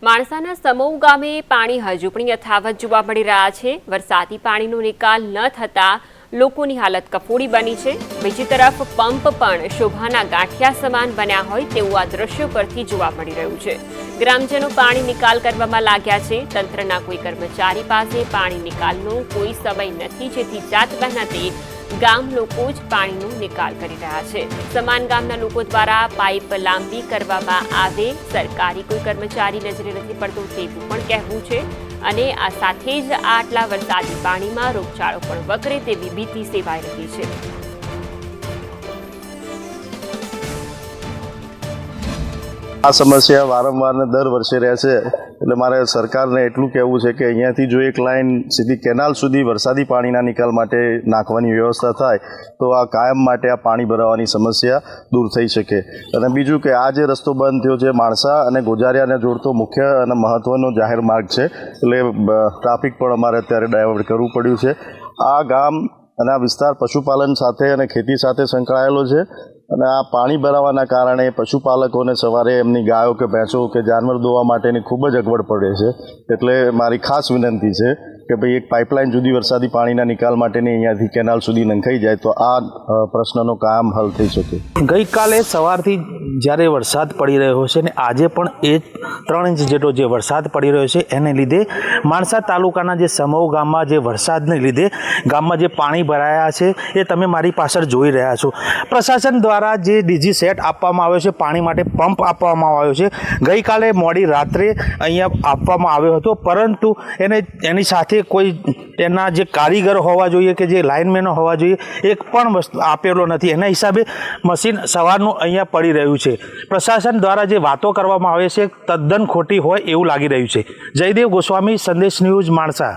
માણસાના સમૌ ગામે પાણી હજુ પણ યથાવત જોવા મળી રહ્યા છે। વરસાદી પાણીનો નિકાલ ન થતાં લોકોની હાલત કફોડી બની છે। બીજી તરફ પંપ પણ શોભાના ગાંઠિયા સમાન બન્યા હોય તેવું આ દ્રશ્યો પરથી જોવા મળી રહ્યું છે। ગ્રામજનો પાણી નિકાલ કરવામાં લાગ્યા છે। તંત્રના કોઈ કર્મચારી પાસે પાણી નિકાલનો કોઈ સમય નથી, જેથી જાત મહેનતે ગામ લોકો જ પાણીનો નિકાલ કરી રહ્યા છે। સમાન ગામના લોકો દ્વારા પાઇપ લાંબી કરવામાં આવે, સરકારી કોઈ કર્મચારી નજરે નથી પડતો તેવું પણ કહેવું છે। અને આ સાથે જ આટલા વરસાદી પાણીમાં રોગચાળો પણ વકરે તેવી ભીતિ સેવાઈ રહી છે। આ સમસ્યા વારંવાર ને દર વર્ષે રહે છે, એટલે મારે સરકારને એટલું કહેવું છે કે અહીંયાથી જો એક લાઇન સીધી કેનાલ સુધી વરસાદી પાણીના નિકાલ માટે નાખવાની વ્યવસ્થા થાય તો આ કાયમ માટે આ પાણી ભરાવાની સમસ્યા દૂર થઈ શકે। અને બીજું કે આ જે રસ્તો બંધ થયો છે, માણસા અને ગોજારિયાને જોડતો મુખ્ય અને મહત્ત્વનો જાહેર માર્ગ છે, એટલે ટ્રાફિક પણ અમારે અત્યારે ડાયવર્ટ કરવું પડ્યું છે। આ ગામ અને આ વિસ્તાર પશુપાલન સાથે અને ખેતી સાથે સંકળાયેલો છે, અને આ પાણી ભરાવાના કારણે પશુપાલકોને સવારે એમની ગાયો કે ભેંસો કે જાનવર દોવા માટેની ખૂબ જ અગવડ પડે છે। એટલે મારી ખાસ વિનંતી છે કે ભાઈ એક પાઇપલાઇન જુદી વરસાદી પાણીના નિકાલ માટેની અહીંયાથી કેનાલ સુધી નંખાઈ જાય તો આ પ્રશ્નનો કાયમ હલ થઈ શકે। ગઈકાલે સવારથી જ્યારે વરસાદ પડી રહ્યો છે ને આજે પણ એ 3 ઇંચ જેટલો જે વરસાદ પડી રહ્યો છે એને લીધે માણસા તાલુકાના જે સમૌ ગામમાં જે વરસાદને લીધે ગામમાં જે પાણી ભરાયા છે એ તમે મારી પાછળ જોઈ રહ્યા છો। પ્રશાસન દ્વારા જે ડીજી સેટ આપવામાં આવ્યો છે, પાણી માટે પંપ આપવામાં આવ્યો છે, ગઈકાલે મોડી રાત્રે અહીંયા આપવામાં આવ્યો હતો, પરંતુ એની સાથે કોઈ એના જે કારીગર હોવા જોઈએ કે જે લાઇનમેનો હોવા જોઈએ એક પણ વસ્તુ આપેલો નથી। એના હિસાબે મશીન સવારનું અહીંયા પડી રહ્યું છે। પ્રશાસન દ્વારા જે વાતો કરવામાં આવે છે તદ્દન ખોટી હોય એવું લાગી રહ્યું છે। જયદેવ ગોસ્વામી, સંદેશ ન્યૂઝ, માણસા।